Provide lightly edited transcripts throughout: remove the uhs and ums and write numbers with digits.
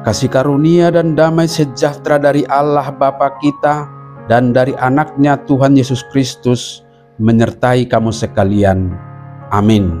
Kasih karunia dan damai sejahtera dari Allah Bapa kita dan dari anaknya Tuhan Yesus Kristus menyertai kamu sekalian. Amin.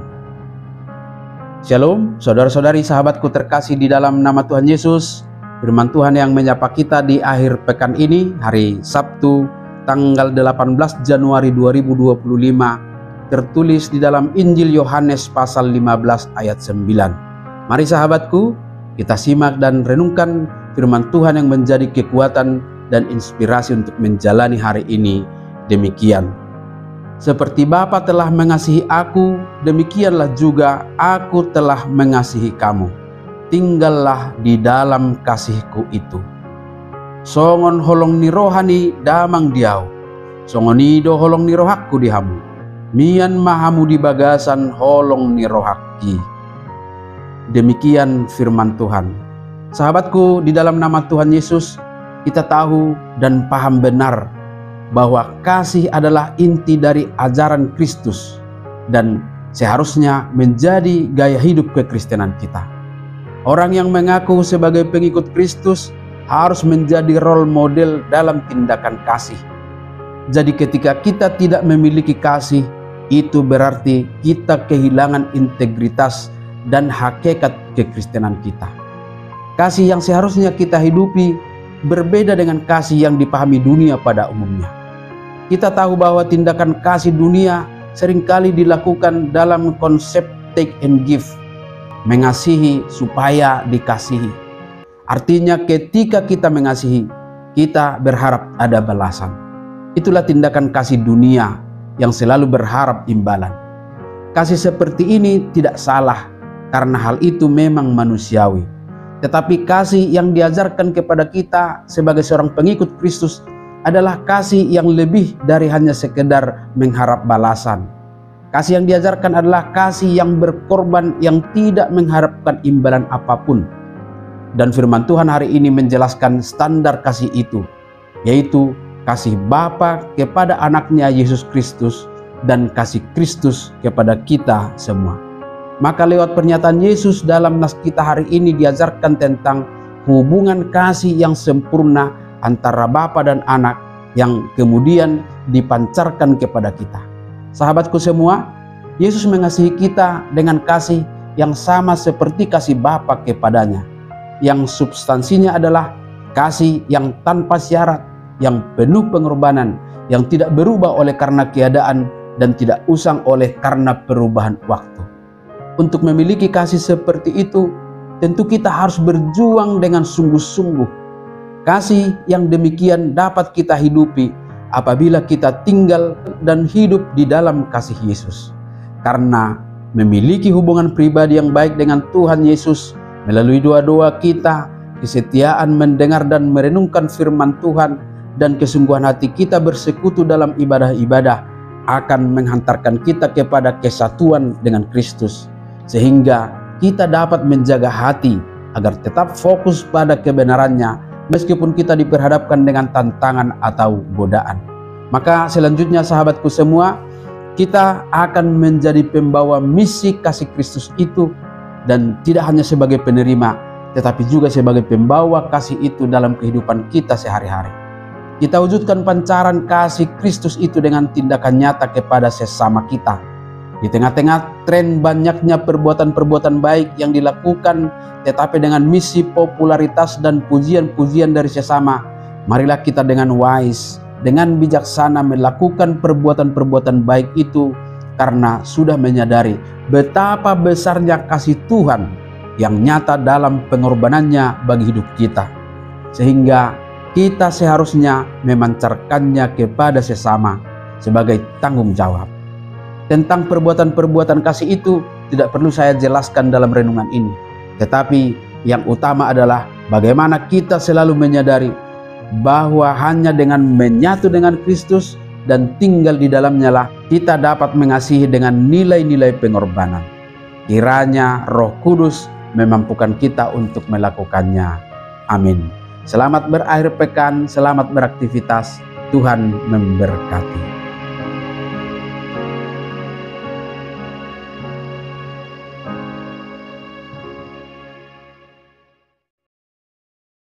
Shalom, saudara-saudari sahabatku terkasih di dalam nama Tuhan Yesus. Firman Tuhan yang menyapa kita di akhir pekan ini, hari Sabtu tanggal 18 Januari 2025, tertulis di dalam Injil Yohanes pasal 15 ayat 9. Mari sahabatku, kita simak dan renungkan firman Tuhan yang menjadi kekuatan dan inspirasi untuk menjalani hari ini. Demikian, seperti Bapa telah mengasihi aku, demikianlah juga aku telah mengasihi kamu. Tinggallah di dalam kasihku itu. Songon holong ni rohani damang diau, songonido holong ni rohakku dihamu, mian mahamu di bagasan holong ni rohaki. Demikian firman Tuhan. Sahabatku, di dalam nama Tuhan Yesus, kita tahu dan paham benar bahwa kasih adalah inti dari ajaran Kristus dan seharusnya menjadi gaya hidup kekristenan kita. Orang yang mengaku sebagai pengikut Kristus harus menjadi role model dalam tindakan kasih. Jadi ketika kita tidak memiliki kasih, itu berarti kita kehilangan integritas dan hakikat kekristenan kita. Kasih yang seharusnya kita hidupi berbeda dengan kasih yang dipahami dunia pada umumnya. Kita tahu bahwa tindakan kasih dunia seringkali dilakukan dalam konsep take and give, mengasihi supaya dikasihi. Artinya ketika kita mengasihi, kita berharap ada balasan. Itulah tindakan kasih dunia yang selalu berharap imbalan. Kasih seperti ini tidak salah, karena hal itu memang manusiawi. Tetapi kasih yang diajarkan kepada kita sebagai seorang pengikut Kristus adalah kasih yang lebih dari hanya sekedar mengharap balasan. Kasih yang diajarkan adalah kasih yang berkorban, yang tidak mengharapkan imbalan apapun. Dan firman Tuhan hari ini menjelaskan standar kasih itu, yaitu kasih Bapa kepada anaknya Yesus Kristus dan kasih Kristus kepada kita semua. Maka lewat pernyataan Yesus dalam nas kita hari ini diajarkan tentang hubungan kasih yang sempurna antara Bapa dan Anak yang kemudian dipancarkan kepada kita. Sahabatku semua, Yesus mengasihi kita dengan kasih yang sama seperti kasih Bapa kepadanya, yang substansinya adalah kasih yang tanpa syarat, yang penuh pengorbanan, yang tidak berubah oleh karena keadaan dan tidak usang oleh karena perubahan waktu. Untuk memiliki kasih seperti itu, tentu kita harus berjuang dengan sungguh-sungguh. Kasih yang demikian dapat kita hidupi apabila kita tinggal dan hidup di dalam kasih Yesus. Karena memiliki hubungan pribadi yang baik dengan Tuhan Yesus melalui doa-doa kita, kesetiaan mendengar dan merenungkan firman Tuhan, dan kesungguhan hati kita bersekutu dalam ibadah-ibadah akan menghantarkan kita kepada kesatuan dengan Kristus. Sehingga kita dapat menjaga hati agar tetap fokus pada kebenarannya meskipun kita diperhadapkan dengan tantangan atau godaan. Maka selanjutnya sahabatku semua, kita akan menjadi pembawa misi kasih Kristus itu, dan tidak hanya sebagai penerima tetapi juga sebagai pembawa kasih itu dalam kehidupan kita sehari-hari. Kita wujudkan pancaran kasih Kristus itu dengan tindakan nyata kepada sesama kita. Di tengah-tengah tren banyaknya perbuatan-perbuatan baik yang dilakukan, tetapi dengan misi popularitas dan pujian-pujian dari sesama, marilah kita dengan wise, dengan bijaksana melakukan perbuatan-perbuatan baik itu, karena sudah menyadari betapa besarnya kasih Tuhan yang nyata dalam pengorbanannya bagi hidup kita. Sehingga kita seharusnya memancarkannya kepada sesama sebagai tanggung jawab. Tentang perbuatan-perbuatan kasih itu tidak perlu saya jelaskan dalam renungan ini. Tetapi yang utama adalah bagaimana kita selalu menyadari bahwa hanya dengan menyatu dengan Kristus dan tinggal di dalamnya lah kita dapat mengasihi dengan nilai-nilai pengorbanan. Kiranya Roh Kudus memampukan kita untuk melakukannya. Amin. Selamat berakhir pekan, selamat beraktivitas. Tuhan memberkati.